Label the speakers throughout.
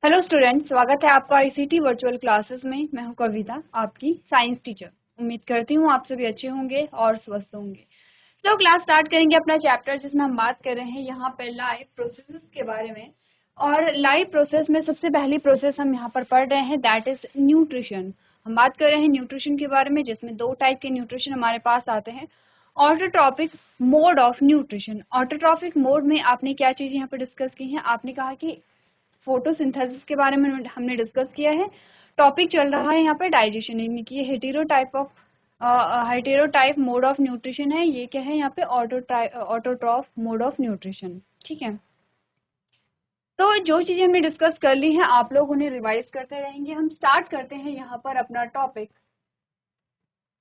Speaker 1: Hello student, स्वागत है आपका आईसीटी वर्चुअल क्लासेस में। मैं हूं कविता, आपकी साइंस टीचर। उम्मीद करती हूं आप सभी अच्छे होंगे और स्वस्थ होंगे। तो क्लास स्टार्ट करेंगे अपना चैप्टर, जिसमें हम बात कर रहे हैं यहाँ पे लाइव प्रोसेसेस के बारे में। और लाइव प्रोसेस में सबसे पहली प्रोसेस हम यहाँ पर पढ़ रहे हैं, दैट इज न्यूट्रिशन। हम बात कर रहे हैं न्यूट्रिशन के बारे में, जिसमें दो टाइप के न्यूट्रिशन हमारे पास आते हैं। Autotrophic mode of nutrition. Autotrophic mode में आपने क्या चीज़ यहाँ पर डिस्कस की है? आपने कहा कि फोटोसिंथेसिस के बारे में हमने डिस्कस किया है। टॉपिक चल रहा है यहाँ पे डाइजेशन, यानी कि ये hetero type mode of nutrition है। ये क्या है यहाँ पे? Autotroph mode of nutrition. ठीक है, तो जो चीजें हमने डिस्कस कर ली हैं आप लोग उन्हें रिवाइज करते रहेंगे। हम स्टार्ट करते हैं यहाँ पर अपना टॉपिक।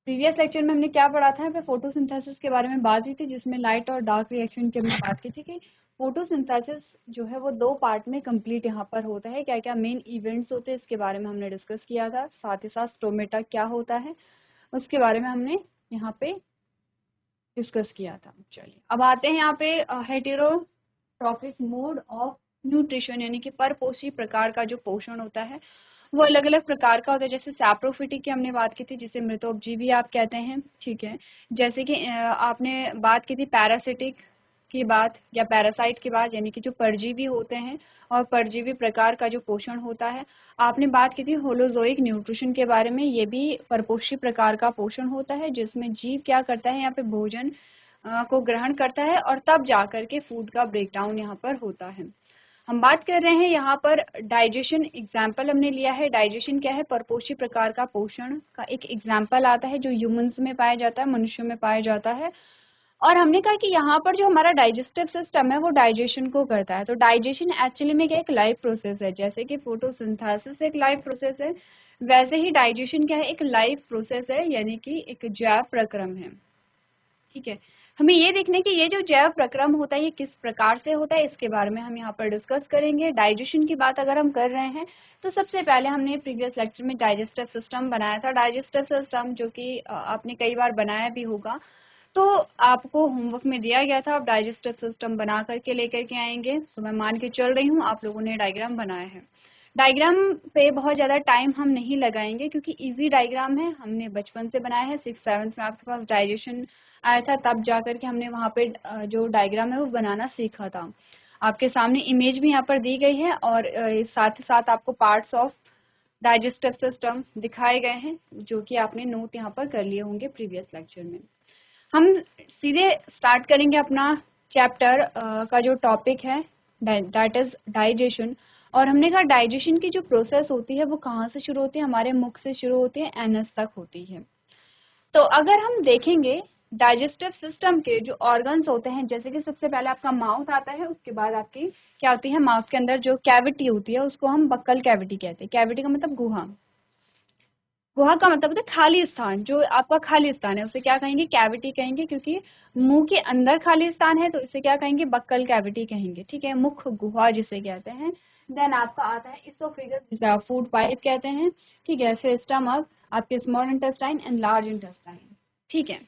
Speaker 1: प्रीवियस लेक्चर में हमने क्या पढ़ा था? यहाँ पे फोटोसिंथेसिस के बारे में बात हुई थी, जिसमें लाइट और डार्क रिएक्शन की हमने बात की थी कि फोटोसिंथेसिस जो है वो दो पार्ट में कंप्लीट यहाँ पर होता है। क्या क्या मेन इवेंट्स होते हैं इसके बारे में हमने डिस्कस किया था। साथ ही साथ स्टोमेटा क्या होता है उसके बारे में हमने यहाँ पे डिस्कस किया था। चलिए अब आते हैं यहाँ पे हेटेरोट्रॉपिक मोड ऑफ न्यूट्रिशन, यानी कि परपोषी प्रकार का जो पोषण होता है वो अलग अलग प्रकार का होता है। जैसे सैप्रोफिटिक की हमने बात की थी, जिसे मृतोपजीवी आप कहते हैं। ठीक है, जैसे कि आपने बात की थी पैरासिटिक की बात या पैरासाइट की बात, यानी कि जो परजीवी होते हैं और परजीवी प्रकार का जो पोषण होता है। आपने बात की थी होलोजोइक न्यूट्रिशन के बारे में। ये भी परपोषी प्रकार का पोषण होता है, जिसमें जीव क्या करता है यहाँ पे? भोजन को ग्रहण करता है और तब जाकर के फूड का ब्रेकडाउन यहाँ पर होता है। हम बात कर रहे हैं यहाँ पर डाइजेशन। एग्जाम्पल हमने लिया है। डाइजेशन क्या है? परपोषी प्रकार का पोषण का एक एग्जाम्पल आता है जो ह्यूमंस में पाया जाता है, मनुष्यों में पाया जाता है। और हमने कहा कि यहाँ पर जो हमारा डाइजेस्टिव सिस्टम है वो डाइजेशन को करता है। तो डाइजेशन एक्चुअली में क्या एक लाइव प्रोसेस है। जैसे कि फोटोसिंथेसिस एक लाइव प्रोसेस है, वैसे ही डाइजेशन क्या है? एक लाइव प्रोसेस है, यानी कि एक जैव प्रक्रम है। ठीक है, हमें ये देखने कि ये जो जैव प्रक्रम होता है ये किस प्रकार से होता है, इसके बारे में हम यहाँ पर डिस्कस करेंगे। डाइजेशन की बात अगर हम कर रहे हैं तो सबसे पहले हमने प्रीवियस लेक्चर में डाइजेस्टिव सिस्टम बनाया था। डाइजेस्टिव सिस्टम जो कि आपने कई बार बनाया भी होगा, तो आपको होमवर्क में दिया गया था, आप डाइजेस्टिव सिस्टम बना करके लेकर के आएंगे। तो मैं मान के चल रही हूँ आप लोगों ने डायग्राम बनाया है। डायग्राम पे बहुत ज़्यादा टाइम हम नहीं लगाएंगे, क्योंकि इजी डायग्राम है, हमने बचपन से बनाया है। 6th-7th में आपके पास डाइजेशन आया था, तब जा करके हमने वहाँ पे जो डायग्राम है वो बनाना सीखा था। आपके सामने इमेज भी यहाँ पर दी गई है और साथ ही साथ आपको पार्ट्स ऑफ डाइजेस्टिव सिस्टम दिखाए गए हैं, जो कि आपने नोट यहाँ पर कर लिए होंगे प्रीवियस लेक्चर में। हम सीधे स्टार्ट करेंगे अपना चैप्टर का जो टॉपिक है, दैट इज डाइजेशन। और हमने कहा डाइजेशन की जो प्रोसेस होती है वो कहाँ से शुरू होती है? हमारे मुख से शुरू होती है, एनस तक होती है। तो अगर हम देखेंगे डाइजेस्टिव सिस्टम के जो ऑर्गन्स होते हैं, जैसे कि सबसे पहले आपका माउथ आता है, उसके बाद आपकी क्या होती है? माउथ के अंदर जो कैविटी होती है उसको हम बक्कल कैविटी कहते हैं। कैविटी का मतलब गुहा। गुहा का मतलब होता है खाली स्थान। जो आपका खाली स्थान है उसे क्या कहेंगे? कैविटी कहेंगे, क्योंकि मुंह के अंदर खाली स्थान है तो इसे क्या कहेंगे? बक्कल कैविटी कहेंगे। ठीक है, मुख गुहा जिसे कहते हैं। देन आपका आता है इसोफेगस, जिसे आप फूड पाइप कहते हैं। ठीक है, फिर स्टमक, आपके small intestine and large intestine. ठीक है,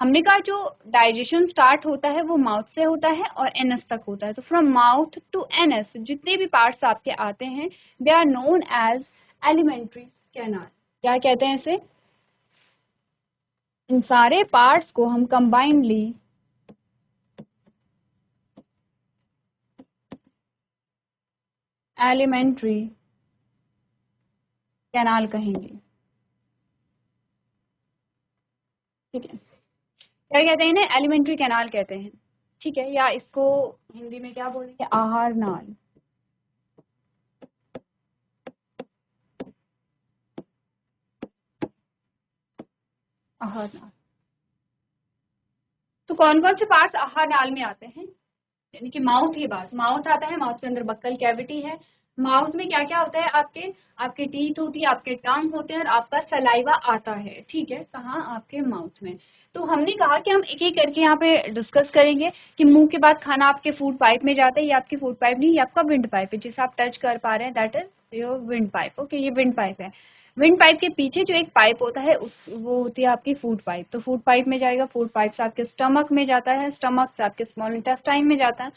Speaker 1: हमने कहा जो डाइजेशन स्टार्ट होता है वो माउथ से होता है और एनस तक होता है। तो फ्रॉम माउथ टू एनस जितने भी पार्ट्स आपके आते हैं, they are known as alimentary canal. क्या कहते हैं इसे? इन सारे पार्ट्स को हम कंबाइंडली एलिमेंट्री कैनाल कहेंगे। ठीक है, क्या कहते हैं इन्हें? एलिमेंट्री कैनाल कहते हैं। ठीक है, या इसको हिंदी में क्या बोलेंगे? आहार नाल। आहार नाल। तो कौन कौन से पार्ट्स आहार नाल में आते हैं? यानी कि माउथ की बात, माउथ आता है, माउथ के अंदर बक्कल कैविटी है। माउथ में क्या क्या होता है? आपके आपके टीथ होती है, आपके टंग होते हैं और आपका सलाइवा आता है। ठीक है, कहाँ? आपके माउथ में। तो हमने कहा कि हम एक एक करके यहाँ पे डिस्कस करेंगे कि मुंह के बाद खाना आपके फूड पाइप में जाता है। ये आपकी फूड पाइप नहीं, ये आपका विंड पाइप है, जिसे आप टच कर पा रहे हैं, that is your wind pipe. Okay, ये विंड पाइप है। विंड पाइप के पीछे जो एक पाइप होता है वो होती है आपकी फूड पाइप। तो फूड पाइप में जाएगा, फूड पाइप से आपके स्टमक में जाता है, स्टमक से आपके स्मॉल इंटेस्टाइन में जाता है।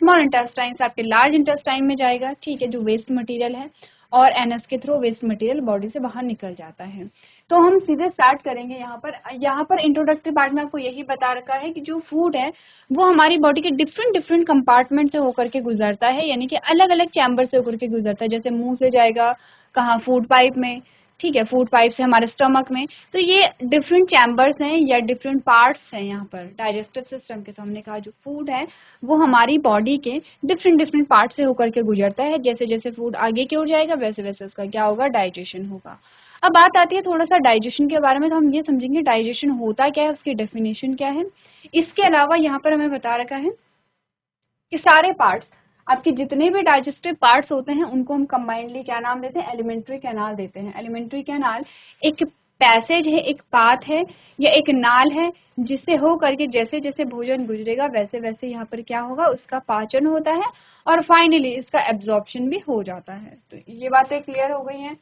Speaker 1: स्मॉल इंटेस्टाइन से आपके लार्ज इंटेस्टाइन में जाएगा, ठीक है, जो वेस्ट मटेरियल है, और एनएस के थ्रू वेस्ट मटेरियल बॉडी से बाहर निकल जाता है। तो हम सीधे स्टार्ट करेंगे यहाँ पर इंट्रोडक्टरी पार्ट में आपको यही बता रखा है कि जो फूड है वो हमारी बॉडी के डिफरेंट डिफरेंट कंपार्टमेंट से होकर के गुजरता है, यानी कि अलग अलग चैम्बर से होकर के गुजरता है। जैसे मुंह से जाएगा कहाँ, फूड पाइप में, ठीक है, फूड पाइप से हमारे स्टमक में। तो ये डिफरेंट चैम्बर्स हैं या डिफरेंट पार्ट्स हैं यहाँ पर डाइजेस्टिव सिस्टम के। तो हमने कहा जो फूड है वो हमारी बॉडी के डिफरेंट डिफरेंट पार्ट से होकर के गुजरता है। जैसे जैसे फूड आगे की ओर जाएगा वैसे वैसे उसका क्या होगा, डाइजेशन होगा। अब बात आती है थोड़ा सा डाइजेशन के बारे में, तो हम ये समझेंगे डाइजेशन होता क्या है, उसकी डेफिनेशन क्या है। इसके अलावा यहाँ पर हमें बता रखा है कि सारे पार्ट्स, आपके जितने भी डाइजेस्टिव पार्ट्स होते हैं उनको हम कंबाइंडली क्या नाम देते हैं, एलिमेंट्री कैनाल देते हैं। एलिमेंट्री कैनाल एक पैसेज है, एक पाथ है या एक नाल है जिससे हो करके जैसे जैसे भोजन गुजरेगा वैसे वैसे यहाँ पर क्या होगा, उसका पाचन होता है और फाइनली इसका एब्जॉर्प्शन भी हो जाता है। तो ये बातें क्लियर हो गई हैं।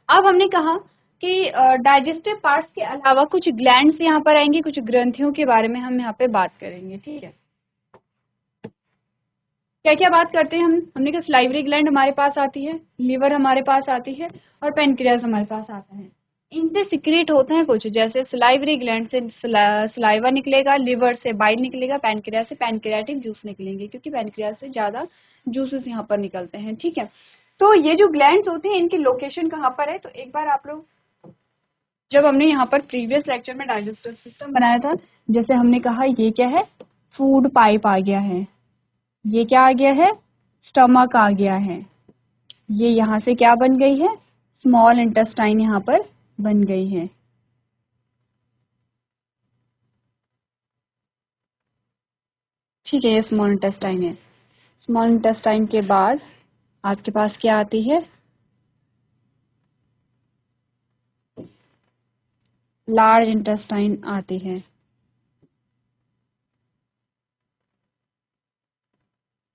Speaker 1: अब हमने कहा कि डाइजेस्टिव पार्ट्स के अलावा कुछ ग्लैंड्स यहाँ पर आएंगे, कुछ ग्रंथियों के बारे में हम यहाँ पे बात करेंगे, ठीक है। क्या क्या बात करते हैं हमने कहा सलाइवरी ग्लैंड हमारे पास आती है, लीवर हमारे पास आती है और पेनक्रियास हमारे पास आता है। इनसे सिक्रेट होते हैं कुछ, जैसे सलाइवरी ग्लैंड से सलाइवा निकलेगा, लिवर से बाइल निकलेगा, पेनक्रियास से पेनक्रियाटिक जूस निकलेंगे, क्योंकि पेनक्रियास से ज्यादा जूसेस यहाँ पर निकलते हैं, ठीक है। तो ये जो ग्लैंड्स होती हैं इनकी लोकेशन कहाँ पर है, तो एक बार आप लोग, जब हमने यहाँ पर प्रीवियस लेक्चर में डाइजेस्टिव सिस्टम बनाया था, जैसे हमने कहा ये क्या है, फूड पाइप आ गया है, ये क्या आ गया है, स्टमक आ गया है, ये यहाँ से क्या बन गई है, स्मॉल इंटेस्टाइन यहाँ पर बन गई है। ठीक है, ये स्मॉल इंटेस्टाइन है। स्मॉल इंटेस्टाइन के बाद आपके पास क्या आती है, लार्ज इंटेस्टाइन आती है।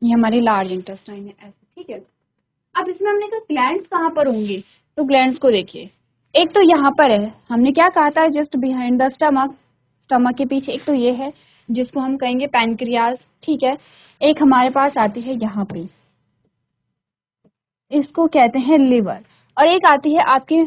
Speaker 1: ये हमारी लार्ज इंटेस्टाइन है, ऐसे, ठीक है। अब इसमें हमने कहा ग्लैंड्स कहाँ पर होंगे, तो ग्लैंड्स को देखिए, एक तो यहाँ पर है, हमने क्या कहा था, just behind the stomach, stomach के पीछे एक तो ये है जिसको हम कहेंगे पैनक्रियाज, ठीक है। एक हमारे पास आती है यहाँ पे, इसको कहते हैं लिवर, और एक आती है आपके,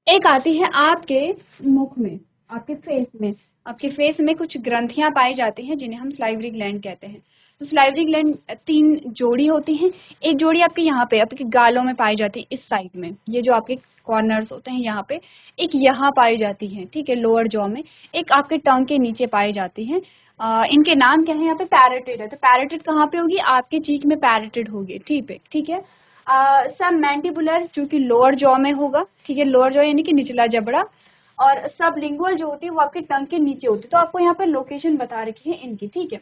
Speaker 1: एक आती है आपके मुख में, आपके फेस में। आपके फेस में कुछ ग्रंथियां पाई जाती हैं जिन्हें हम सलाइवरी ग्लैंड कहते हैं। तो सलाइवरी ग्लैंड 3 जोड़ी होती हैं। एक जोड़ी आपके यहाँ पे आपके गालों में पाई जाती है, इस साइड में, ये जो आपके कॉर्नर्स होते हैं यहाँ पे, एक यहाँ पाई जाती है, ठीक है, लोअर जॉ में। एक आपके टंग के नीचे पाई जाती है। इनके नाम क्या है, यहाँ पे पैरेटिड है, तो पैरेटिड कहाँ पे होगी, आपके चीक में पैरेटिड होगी, ठीक है। सब मैंडिबुलर जो कि लोअर जॉ में होगा, ठीक है, लोअर जॉ यानी कि निचला जबड़ा, और सब लिंगुअल जो होती है वो आपके टंग के नीचे होती है। तो आपको यहाँ पर लोकेशन बता रखी है इनकी, ठीक है।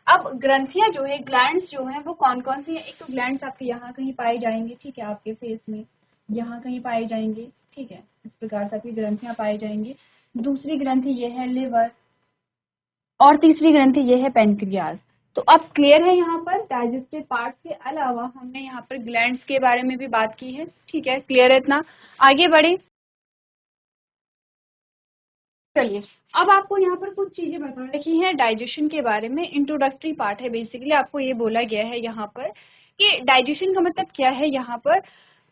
Speaker 1: अब ग्रंथियां जो है, ग्लैंड्स जो है वो कौन कौन सी है, एक तो ग्लैंड्स आपके यहाँ कहीं पाई जाएंगे, ठीक है, आपके फेस में यहाँ कहीं पाई जाएंगे, ठीक है, इस प्रकार से आपकी ग्रंथियां पाई जाएंगी। दूसरी ग्रंथि ये है लिवर, और तीसरी ग्रंथि ये है पेनक्रियाज। तो अब क्लियर है, यहाँ पर डाइजेस्टिव पार्ट के अलावा हमने यहाँ पर ग्लैंड्स के बारे में भी बात की है, ठीक है, क्लियर है इतना। आगे बढ़े, चलिए अब आपको यहाँ पर कुछ चीजें बता रखी हैं डाइजेशन के बारे में। इंट्रोडक्टरी पार्ट है, बेसिकली आपको ये बोला गया है यहाँ पर कि डाइजेशन का मतलब क्या है। यहाँ पर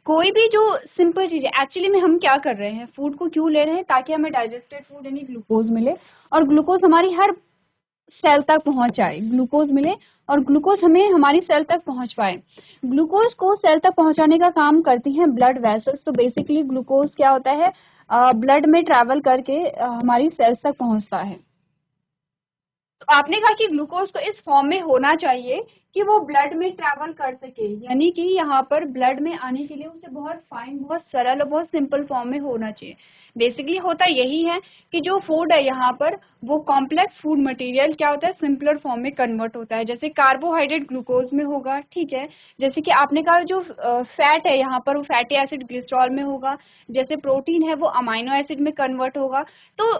Speaker 1: कोई भी जो सिंपल चीज है, एक्चुअली में हम क्या कर रहे हैं, फूड को क्यों ले रहे हैं, ताकि हमें डाइजेस्टेड फूड यानी ग्लूकोज मिले, और ग्लूकोज हमारी हर सेल तक पहुंच जाए, ग्लूकोज मिले और ग्लूकोज हमें हमारी सेल तक पहुंच पाए। ग्लूकोज को सेल तक पहुंचाने का काम करती हैं ब्लड वेसल्स। तो बेसिकली ग्लूकोज क्या होता है, ब्लड में ट्रैवल करके हमारी सेल्स तक पहुंचता है। तो आपने कहा कि ग्लूकोज तो इस फॉर्म में होना चाहिए कि वो ब्लड में ट्रैवल कर सके, यानी कि यहाँ पर ब्लड में आने के लिए उसे बहुत फाइन, बहुत सरल और बहुत सिंपल फॉर्म में होना चाहिए। बेसिकली होता यही है कि जो फूड है यहाँ पर वो कॉम्प्लेक्स फूड मटेरियल क्या होता है, सिंपलर फॉर्म में कन्वर्ट होता है। जैसे कार्बोहाइड्रेट ग्लूकोज में होगा, ठीक है, जैसे कि आपने कहा जो फैट है यहाँ पर वो फैटी एसिड ग्लिसरॉल में होगा, जैसे प्रोटीन है वो अमाइनो एसिड में कन्वर्ट होगा। तो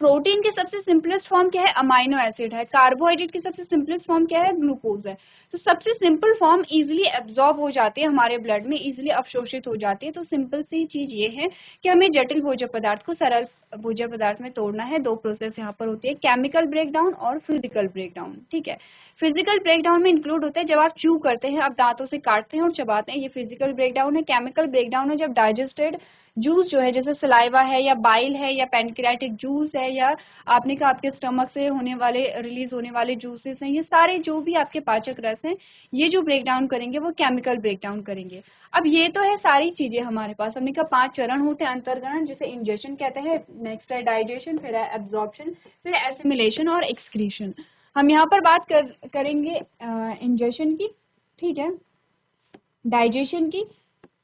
Speaker 1: प्रोटीन की सबसे सिंपलेस्ट फॉर्म क्या है, अमाइनो एसिड है। कार्बोहाइड्रेट की सबसे सिंपलेस्ट फॉर्म क्या है, ग्लूकोज है। तो सबसे सिंपल फॉर्म इजीली एब्जॉर्ब हो जाती है हमारे ब्लड में, इजीली अवशोषित हो जाती है। तो सिंपल सी चीज ये है कि हमें जटिल भोज्य पदार्थ को सरल भोज्य पदार्थ में तोड़ना है। दो प्रोसेस यहाँ पर होती है, केमिकल ब्रेकडाउन और फिजिकल ब्रेकडाउन। ठीक है, फिजिकल ब्रेकडाउन में इंक्लूड होता है जब आप च्यू करते हैं, आप दांतों से काटते हैं और चबाते हैं, ये फिजिकल ब्रेकडाउन है। केमिकल ब्रेकडाउन है जब डाइजेस्टेड जूस जो है, जैसे सलाइवा है या बाइल है या पैनक्रियाटिक जूस है या आपने कहा आपके स्टमक से होने वाले रिलीज होने वाले जूसेस हैं, ये सारे जो भी आपके पाचक रस हैं, ये जो ब्रेकडाउन करेंगे वो केमिकल ब्रेकडाउन करेंगे। अब ये तो है सारी चीजें हमारे पास, हमने कहा 5 चरण होते हैं अंतर्गणन, जिसे इंजेशन कहते हैं, नेक्स्ट है डाइजेशन, फिर है एब्जॉर्प्शन, फिर एसिमिलेशन और एक्सक्रीशन। हम यहाँ पर बात करेंगे इंजेशन की, ठीक है, डाइजेशन की,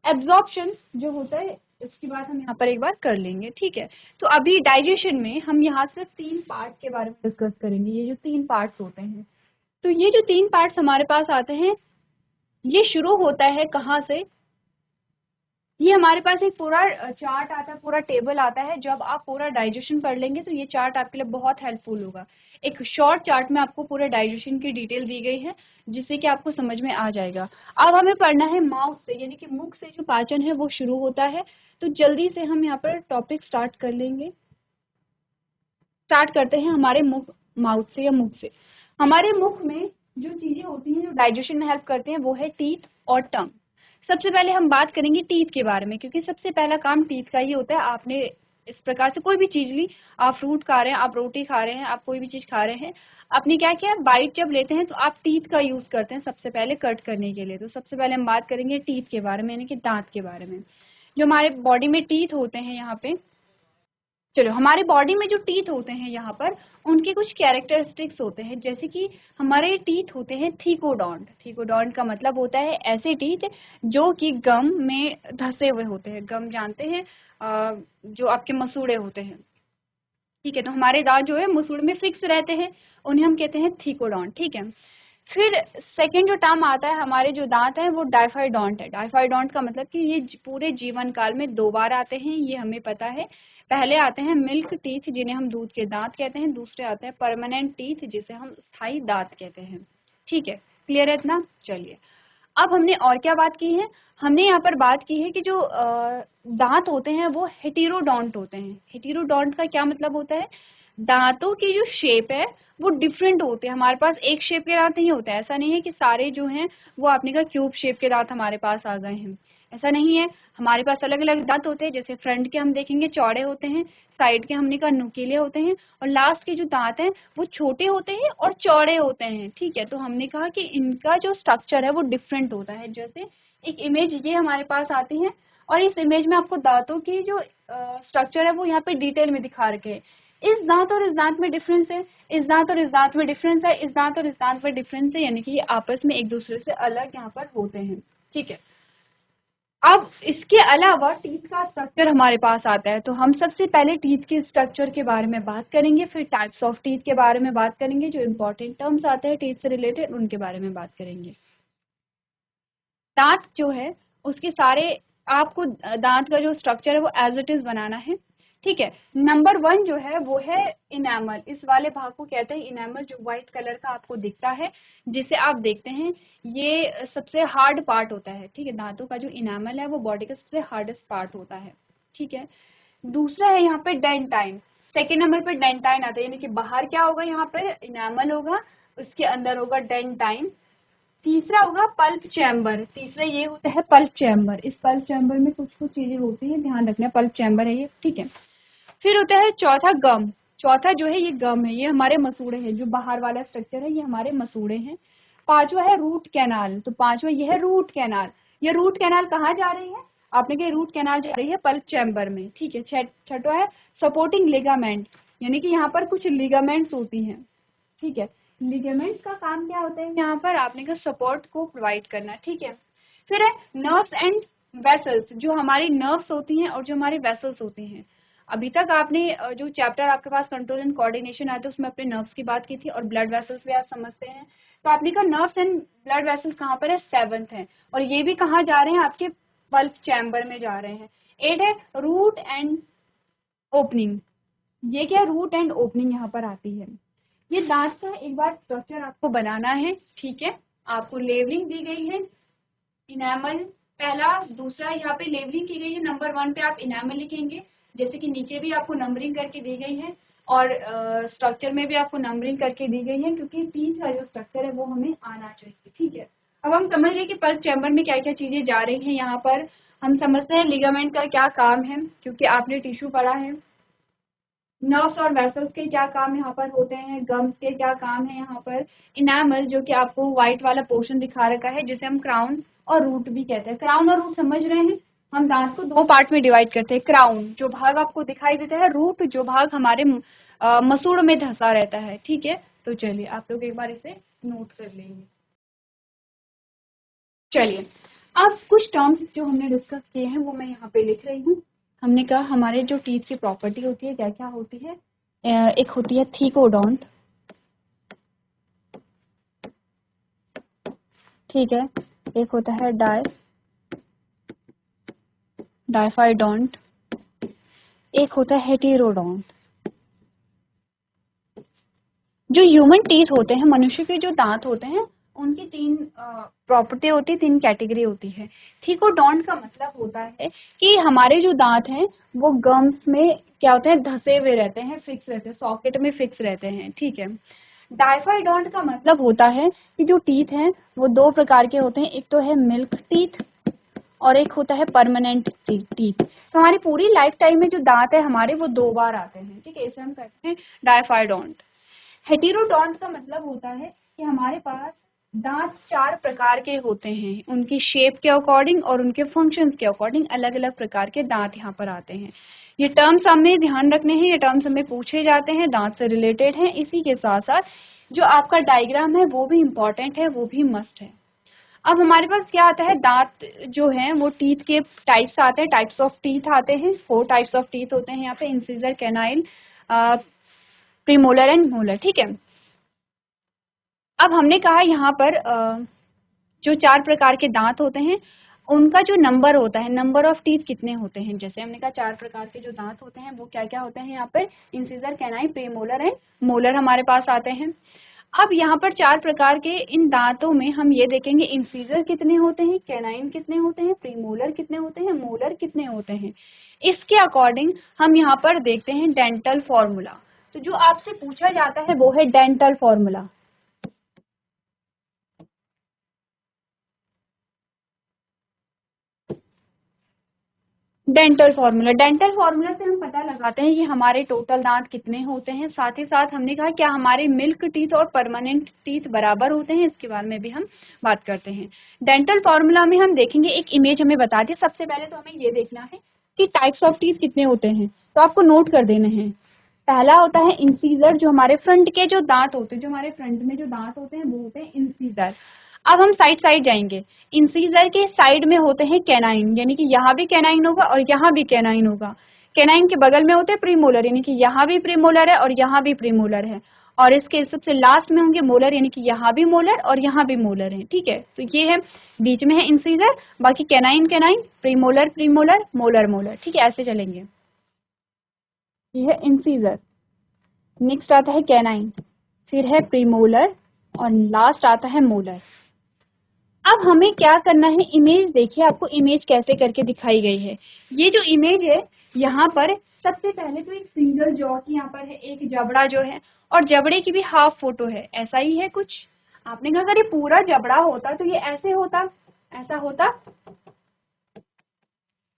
Speaker 1: एब्जॉर्प्शन जो होता है इसकी बात हम यहाँ पर एक बार कर लेंगे। ठीक है, तो अभी डाइजेशन में हम यहाँ सिर्फ 3 पार्ट के बारे में डिस्कस करेंगे। ये जो 3 पार्ट्स होते हैं, तो ये जो 3 पार्ट्स हमारे पास आते हैं, ये शुरू होता है कहाँ से, ये हमारे पास एक पूरा चार्ट आता है, पूरा टेबल आता है। जब आप पूरा डाइजेशन कर लेंगे तो ये चार्ट आपके लिए बहुत हेल्पफुल होगा। एक शॉर्ट चार्ट में आपको पूरे डाइजेशन की डिटेल दी गई है, जिससे कि आपको समझ में आ जाएगा। अब हमें पढ़ना है माउथ से, यानी कि मुख से जो पाचन है वो शुरू होता है। तो जल्दी से हम यहाँ पर टॉपिक स्टार्ट कर लेंगे। स्टार्ट करते हैं हमारे मुख, माउथ से या मुख से। हमारे मुख में जो चीजें होती हैं जो डाइजेशन में हेल्प करते हैं वो है टीथ और टंग। सबसे पहले हम बात करेंगे टीथ के बारे में, क्योंकि सबसे पहला काम टीथ का ही होता है। आपने इस प्रकार से कोई भी चीज ली, आप फ्रूट खा रहे हैं, आप रोटी खा रहे हैं, आप कोई भी चीज खा रहे हैं, आपने क्या किया, बाइट जब लेते हैं तो आप टीथ का यूज करते हैं सबसे पहले कट करने के लिए। तो सबसे पहले हम बात करेंगे टीथ के बारे में, यानी कि दांत के बारे में। जो हमारे बॉडी में टीथ होते हैं यहाँ पे, चलो, हमारे बॉडी में जो टीथ होते हैं यहाँ पर, उनके कुछ कैरेक्टरिस्टिक्स होते हैं। जैसे कि हमारे टीथ होते हैं थीकोडॉन्ट। थीकोडॉन्ट का मतलब होता है ऐसे टीथ जो कि गम में धसे हुए होते हैं। गम जानते हैं, जो आपके मसूड़े होते हैं। ठीक है, तो हमारे दांत जो है मसूड़े में फिक्स रहते हैं, उन्हें हम कहते हैं थीकोडॉन्ट। ठीक है, फिर सेकेंड जो टर्म आता है, हमारे जो दांत हैं वो डाइफाइडोंट है। डाइफाइडोंट का मतलब कि ये पूरे जीवन काल में 2 बार आते हैं, ये हमें पता है। पहले आते हैं मिल्क टीथ, जिन्हें हम दूध के दांत कहते हैं। दूसरे आते हैं परमानेंट टीथ, जिसे हम स्थायी दांत कहते हैं। ठीक है, क्लियर है इतना? चलिए, अब हमने और क्या बात की है, हमने यहाँ पर बात की है कि जो दांत होते हैं वो हेटेरोडोंट होते हैं। हेटेरोडोंट का क्या मतलब होता है, दांतों की जो शेप है वो डिफरेंट होते हैं। हमारे पास एक शेप के दांत नहीं होते, ऐसा नहीं है कि सारे जो हैं वो आपने का क्यूब शेप के दांत हमारे पास आ गए हैं, ऐसा नहीं है। हमारे पास अलग अलग दांत होते हैं, जैसे फ्रंट के हम देखेंगे चौड़े होते हैं, साइड के हमने कहा नुकीले होते हैं, और लास्ट के जो दांत हैं वो छोटे होते हैं और चौड़े होते हैं। ठीक है, तो हमने कहा कि इनका जो स्ट्रक्चर है वो डिफरेंट होता है। जैसे एक इमेज ये हमारे पास आती है, और इस इमेज में आपको दांतों की जो स्ट्रक्चर है वो यहाँ पे डिटेल में दिखा रखे हैं। इस दांत और इस दांत में डिफरेंस है, इस दांत और इस दांत में डिफरेंस है, इस दांत और इस दांत में डिफरेंस है, यानी कि ये आपस में एक दूसरे से अलग यहाँ पर होते हैं। ठीक है, अब इसके अलावा टीथ का स्ट्रक्चर हमारे पास आता है। तो हम सबसे पहले टीथ के स्ट्रक्चर के बारे में बात करेंगे, फिर टाइप्स ऑफ टीथ के बारे में बात करेंगे, जो इंपॉर्टेंट टर्म्स आते हैं टीथ से रिलेटेड उनके बारे में बात करेंगे। दांत जो है उसके सारे, आपको दांत का जो स्ट्रक्चर है वो एज इट इज बनाना है। ठीक है, नंबर 1 जो है वो है इनेमल। इस वाले भाग को कहते हैं इनेमल, जो व्हाइट कलर का आपको दिखता है, जिसे आप देखते हैं, ये सबसे हार्ड पार्ट होता है। ठीक है, दांतों का जो इनेमल है वो बॉडी का सबसे हार्डेस्ट पार्ट होता है। ठीक है, दूसरा है यहाँ पे डेंटाइन। सेकेंड नंबर पे डेंटाइन आता है, यानी कि बाहर क्या होगा, यहाँ पे इनेमल होगा, उसके अंदर होगा डेंटाइन। तीसरा होगा पल्प चैम्बर। तीसरा ये होता है पल्प चैम्बर। इस पल्प चैम्बर में कुछ कुछ चीजें होती हैं, ध्यान रखना, पल्प चैम्बर है ये। ठीक है, फिर होता है चौथा गम। चौथा जो है ये गम है, ये हमारे मसूड़े हैं, जो बाहर वाला स्ट्रक्चर है ये हमारे मसूड़े हैं। पांचवा है रूट कैनाल। तो पांचवा ये है रूट कैनाल। ये रूट कैनाल कहाँ जा रही है, आपने कहा रूट कैनाल जा रही है पल्प चैम्बर में। ठीक है, छठवा है सपोर्टिंग लिगामेंट, यानी कि यहाँ पर कुछ लिगामेंट्स होती हैं। ठीक है, लिगामेंट्स का काम क्या होता है, यहाँ पर आपने का सपोर्ट को प्रोवाइड करना। ठीक है, फिर है नर्व्स एंड वेसल्स, जो हमारी नर्व्स होती हैं और जो हमारे वेसल्स होते हैं। अभी तक आपने जो चैप्टर आपके पास कंट्रोल एंड कोऑर्डिनेशन आया था उसमें अपने नर्व्स की बात की थी, और ब्लड वेसल्स भी आप समझते हैं। तो आपने कहा नर्व्स एंड ब्लड वेसल्स कहाँ पर है, 7th है, और ये भी कहाँ जा रहे हैं, आपके पल्प चैम्बर में जा रहे हैं। 8 है रूट एंड ओपनिंग। ये क्या, रूट एंड ओपनिंग यहाँ पर आती है। ये दांत का एक बार स्ट्रक्चर आपको बनाना है। ठीक है, आपको लेवलिंग दी गई है, इनेमल पहला, दूसरा यहाँ पे लेवलिंग की गई है। नंबर 1 पे आप इनेमल लिखेंगे, जैसे कि नीचे भी आपको नंबरिंग करके दी गई है और स्ट्रक्चर में भी आपको नंबरिंग करके दी गई है, क्योंकि टीथ का जो स्ट्रक्चर है वो हमें आना चाहिए। ठीक है, अब हम समझ रहे हैं कि पल्प चैम्बर में क्या क्या चीजें जा रही हैं। यहाँ पर हम समझते हैं लिगामेंट का क्या काम है, क्योंकि आपने टिश्यू पढ़ा है। नर्व्स और वेसल्स के क्या काम यहाँ पर होते हैं, गम्स के क्या काम है यहाँ पर। इनामल, जो कि आपको व्हाइट वाला पोर्शन दिखा रखा है, जिसे हम क्राउन और रूट भी कहते हैं। क्राउन और रूट समझ रहे हैं, हम दांत को दो पार्ट में डिवाइड करते हैं। क्राउन जो भाग आपको दिखाई देता है, रूट जो भाग हमारे मसूड़ में धंसा रहता है। ठीक है, तो चलिए आप लोग एक बार इसे नोट कर लेंगे। चलिए, अब कुछ टर्म्स जो हमने डिस्कस किए हैं वो मैं यहाँ पे लिख रही हूँ। हमने कहा हमारे जो टीथ की प्रॉपर्टी होती है क्या क्या होती है। एक होती है थीकोडोंट, ठीक है, एक होता है डायफाइडोंट, एक होता है हेटेरोडोंट। जो ह्यूमन टीथ होते हैं, मनुष्य के जो दांत होते हैं, उनकी तीन प्रॉपर्टी होती है, तीन कैटेगरी होती है। थीकोडोंट का मतलब होता है कि हमारे जो दांत हैं वो गम्स में क्या होते हैं, धसे हुए रहते हैं, फिक्स रहते हैं, सॉकेट में फिक्स रहते हैं। ठीक है, डायफाइडोंट का मतलब होता है कि जो टीथ हैं वो दो प्रकार के होते हैं, एक तो है मिल्क टीथ और एक होता है परमानेंट टीथ। तो हमारी पूरी लाइफ टाइम में जो दांत है हमारे वो दो बार आते हैं। ठीक है, इसे हम कहते हैं डायफाइडोंट। हेटेरोडोंट का मतलब होता है कि हमारे पास दांत चार प्रकार के होते हैं, उनकी शेप के अकॉर्डिंग और उनके फंक्शंस के अकॉर्डिंग अलग अलग प्रकार के दांत यहाँ पर आते हैं। ये टर्म्स हमें ध्यान रखने हैं, ये टर्म्स हमें पूछे जाते हैं, दांत से रिलेटेड हैं। इसी के साथ साथ जो आपका डायग्राम है वो भी इम्पॉर्टेंट है, वो भी मस्ट है। अब हमारे पास क्या आता है, दांत जो है वो टीथ के टाइप्स आते हैं, टाइप्स ऑफ टीथ आते हैं। 4 टाइप्स ऑफ टीथ होते हैं यहाँ पे, इंसिजर, कैनाइल, प्रीमोलर एंड मोलर। ठीक है, अब हमने कहा यहाँ पर जो चार प्रकार के दांत होते हैं उनका जो नंबर होता है, नंबर ऑफ टीथ कितने होते हैं। जैसे हमने कहा चार प्रकार के जो दांत होते हैं वो क्या क्या होते हैं यहाँ पर, incisor, canine, premolar and molar हमारे पास आते हैं। अब यहाँ पर चार प्रकार के इन दांतों में हम ये देखेंगे इंसिजर कितने होते हैं, कैनाइन कितने होते हैं, प्रीमोलर कितने होते हैं, मोलर कितने होते हैं। इसके अकॉर्डिंग हम यहाँ पर देखते हैं डेंटल फॉर्मूला। तो जो आपसे पूछा जाता है वो है डेंटल फॉर्मूला। डेंटल फॉर्मूला से हम पता लगाते हैं कि हमारे टोटल दांत कितने होते हैं। साथ ही साथ हमने कहा क्या हमारे मिल्क टीथ और परमानेंट टीथ बराबर होते हैं, इसके बारे में भी हम बात करते हैं। डेंटल फॉर्मूला में हम देखेंगे, एक इमेज हमें बता दी। सबसे पहले तो हमें ये देखना है कि टाइप्स ऑफ टीथ कितने होते हैं, तो आपको नोट कर देने हैं। पहला होता है इंसीजर, जो हमारे फ्रंट के जो दांत होते हैं, जो हमारे फ्रंट में जो दांत होते हैं वो होते हैं इंसीजर। अब हम साइड साइड जाएंगे, इंसीजर के साइड में होते हैं कैनाइन, यानी कि यहाँ भी कैनाइन होगा और यहाँ भी कैनाइन होगा। कैनाइन के बगल में होते हैं प्रीमोलर, यानी कि यहाँ भी प्रीमोलर है और यहाँ भी प्रीमोलर है। और इसके सबसे लास्ट में होंगे मोलर, यानी कि यहाँ भी मोलर और यहाँ भी मोलर है। ठीक है, तो ये है बीच में है इंसीजर, बाकी canine canine, premolar premolar, molar molar. ठीक है, ऐसे चलेंगे। ये है इंसीजर, नेक्स्ट आता है कैनाइन, फिर है प्रीमोलर और लास्ट आता है मोलर। अब हमें क्या करना है, इमेज देखिए, आपको इमेज कैसे करके दिखाई गई है। ये जो इमेज है यहाँ पर सबसे पहले तो एक सिंगल जॉ की यहाँ पर है, एक जबड़ा जो है, और जबड़े की भी हाफ फोटो है। ऐसा ही है कुछ। आपने कहा अगर ये पूरा जबड़ा होता तो ये ऐसे होता, ऐसा होता,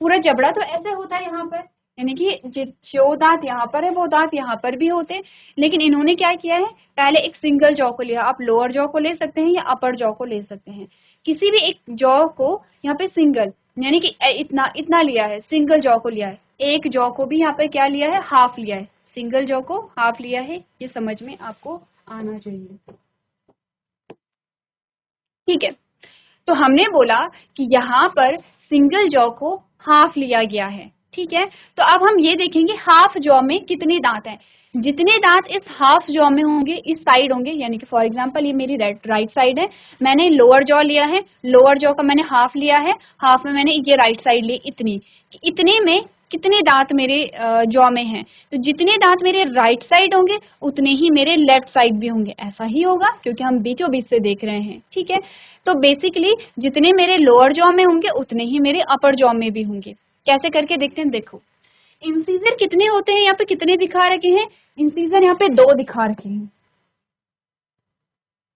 Speaker 1: पूरा जबड़ा तो ऐसे होता है यहाँ पर, यानी कि जो दांत यहाँ पर है वो दांत यहाँ पर भी होते। लेकिन इन्होंने क्या किया है, पहले एक सिंगल जॉ को लिया। आप लोअर जॉ को ले सकते हैं या अपर जॉ को ले सकते हैं, किसी भी एक जॉ को यहाँ पे सिंगल, यानी कि इतना इतना लिया है, सिंगल जॉ को लिया है। एक जॉ को भी यहाँ पर क्या लिया है, हाफ लिया है, सिंगल जॉ को हाफ लिया है। ये समझ में आपको आना चाहिए। ठीक है, तो हमने बोला कि यहाँ पर सिंगल जॉ को हाफ लिया गया है। ठीक है, तो अब हम ये देखेंगे हाफ जॉ में कितने दांत हैं। जितने दांत इस हाफ जॉ में होंगे, इस साइड होंगे, यानी कि फॉर एग्जांपल ये मेरी राइट साइड है, मैंने लोअर जॉ लिया है, लोअर जॉ का मैंने हाफ लिया है, हाफ में मैंने ये राइट साइड ली, इतनी, इतने में कितने दांत मेरे जॉ में हैं। तो जितने दांत मेरे राइट साइड होंगे उतने ही मेरे लेफ्ट साइड भी होंगे। ऐसा ही होगा क्योंकि हम बीचों बीच से देख रहे हैं। ठीक है, तो बेसिकली जितने मेरे लोअर जॉ में होंगे उतने ही मेरे अपर जॉ में भी होंगे। कैसे करके देखते हैं, देखो इंसीजर कितने होते हैं यहाँ पे, कितने दिखा रखे हैं, इंसीजर यहाँ पे 2 दिखा रखे हैं।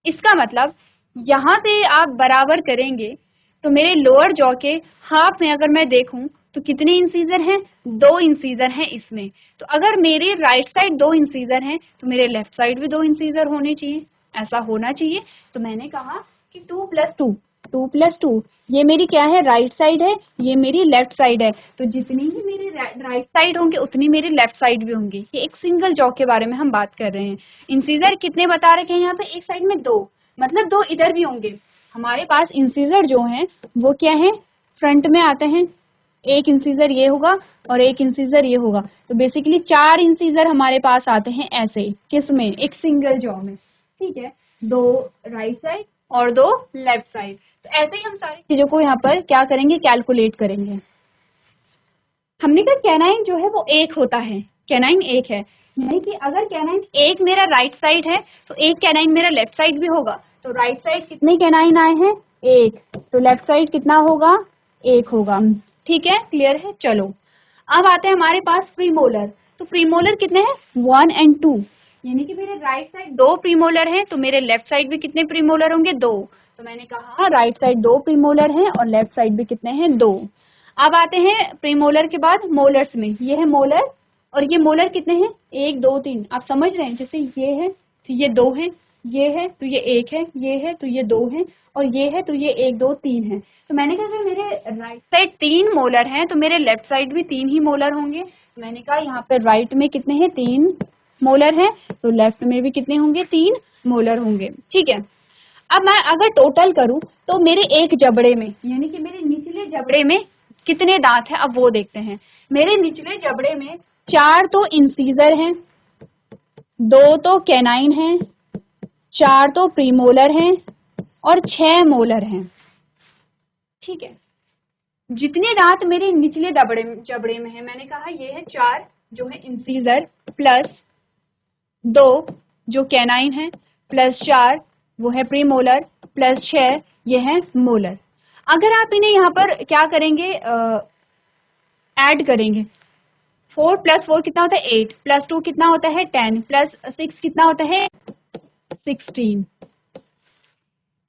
Speaker 1: इसका मतलब यहाँ से आप बराबर करेंगे तो मेरे लोअर जॉ के हाफ में अगर मैं देखूं तो कितने इंसीजर हैं, 2 इंसीजर हैं इसमें। तो अगर मेरे राइट साइड 2 इंसीजर हैं तो मेरे लेफ्ट साइड भी 2 इंसीजर होने चाहिए, ऐसा होना चाहिए। तो मैंने कहा कि 2 + 2, 2 + 2, ये मेरी क्या है, राइट साइड है, ये मेरी लेफ्ट साइड है। तो जितनी ही मेरी राइट साइड होंगे उतनी मेरी लेफ्ट साइड भी होंगी। ये एक सिंगल जॉ के बारे में हम बात कर रहे हैं। इंसीजर कितने बता रखे हैं यहाँ पे, एक साइड में 2, मतलब 2 इधर भी होंगे। हमारे पास इंसीजर जो हैं वो क्या है, फ्रंट में आते हैं। एक इंसीजर ये होगा और एक इंसीजर ये होगा। तो बेसिकली 4 इंसीजर हमारे पास आते हैं ऐसे, किसमें, एक सिंगल जॉ में, ठीक है, 2 राइट साइड और 2 लेफ्ट साइड। तो ऐसे ही हम सारी चीजों को यहाँ पर क्या करेंगे, कैलकुलेट करेंगे। हमने कहा कैनाइन जो है वो एक होता है, कैनाइन एक है, यानी कि अगर कैनाइन एक मेरा राइट साइड है तो एक कैनाइन मेरा लेफ्ट साइड भी होगा। तो राइट साइड कितने कैनाइन आए हैं, एक, तो लेफ्ट साइड कितना होगा, एक होगा। ठीक है, क्लियर है। चलो अब आते हैं हमारे पास प्रीमोलर। तो प्रीमोलर कितने हैं, 1 और 2, यानी कि मेरे राइट साइड 2 प्रीमोलर हैं तो मेरे लेफ्ट साइड भी कितने प्रीमोलर होंगे, 2। तो मैंने कहा राइट साइड 2 प्रीमोलर हैं और लेफ्ट साइड भी कितने हैं, 2। अब आते हैं प्रीमोलर के बाद मोलर्स में। ये है मोलर और ये मोलर कितने हैं, 1 2 3। आप समझ रहे हैं, जैसे ये है तो ये 2 है, ये है तो ये 1 है, ये है तो ये 2 है, और ये है तो ये 1 2 3 है। तो मैंने कहा मेरे राइट साइड 3 मोलर हैं तो मेरे लेफ्ट साइड भी 3 ही मोलर होंगे। मैंने कहा यहाँ पे राइट में कितने हैं, 3 मोलर हैं, तो लेफ्ट में भी कितने होंगे, 3 मोलर होंगे। ठीक है, अब मैं अगर टोटल करूं तो मेरे एक जबड़े में, यानी कि मेरे निचले जबड़े में कितने दांत हैं, अब वो देखते हैं। मेरे निचले जबड़े में 4 तो इंसीजर हैं, 2 तो कैनाइन हैं, 4 तो प्रीमोलर हैं और 6 मोलर हैं। ठीक है, जितने दांत मेरे निचले जबड़े में है, मैंने कहा ये है 4 जो है इंसीजर, प्लस 2 जो कैनाइन है, प्लस 4 वो है प्रीमोलर, प्लस 6 ये है मोलर। अगर आप इन्हें यहाँ पर क्या करेंगे, ऐड करेंगे, 4 + 4 कितना होता है, 8, प्लस 2 कितना होता है, 10, प्लस 6 कितना होता है, 16,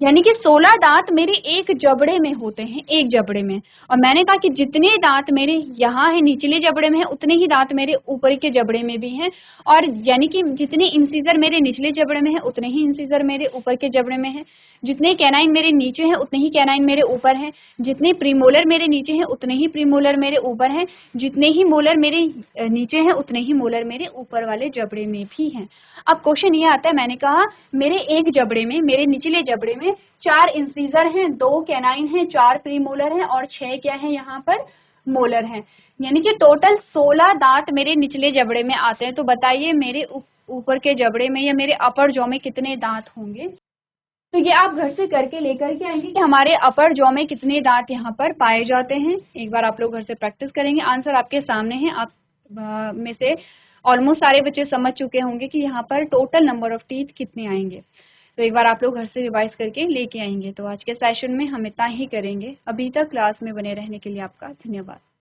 Speaker 1: यानी कि 16 दांत मेरे एक जबड़े में होते हैं, एक जबड़े में। और मैंने कहा कि जितने दांत मेरे यहाँ है निचले जबड़े में है उतने ही दांत मेरे ऊपर के जबड़े में भी हैं, और यानी कि जितने इंसीजर मेरे निचले जबड़े में है उतने ही इंसीजर मेरे ऊपर के जबड़े में है, जितने कैनाइन मेरे नीचे हैं उतने ही कैनाइन मेरे ऊपर हैं, जितने प्रीमोलर मेरे नीचे हैं उतने ही प्रीमोलर मेरे ऊपर हैं, जितने ही मोलर मेरे नीचे हैं उतने ही मोलर मेरे ऊपर वाले जबड़े में भी हैं। अब क्वेश्चन ये आता है, मैंने कहा मेरे एक जबड़े में, मेरे निचले जबड़े में 4 इंसीजर हैं, 2 कैनाइन हैं, 4 प्रीमोलर हैं और 6 क्या है यहाँ पर, मोलर हैं, यानी कि टोटल 16 दांत मेरे निचले जबड़े में आते हैं। तो बताइए मेरे ऊपर के जबड़े में या मेरे अपर जॉ में कितने दांत होंगे। तो ये आप घर से करके लेकर के आएंगे कि हमारे अपर जॉ में कितने दांत यहाँ पर पाए जाते हैं। एक बार आप लोग घर से प्रैक्टिस करेंगे, आंसर आपके सामने है। आप में से ऑलमोस्ट सारे बच्चे समझ चुके होंगे कि यहाँ पर टोटल नंबर ऑफ टीथ कितने आएंगे। तो एक बार आप लोग घर से रिवाइज करके लेके आएंगे। तो आज के सेशन में हम इतना ही करेंगे। अभी तक क्लास में बने रहने के लिए आपका धन्यवाद।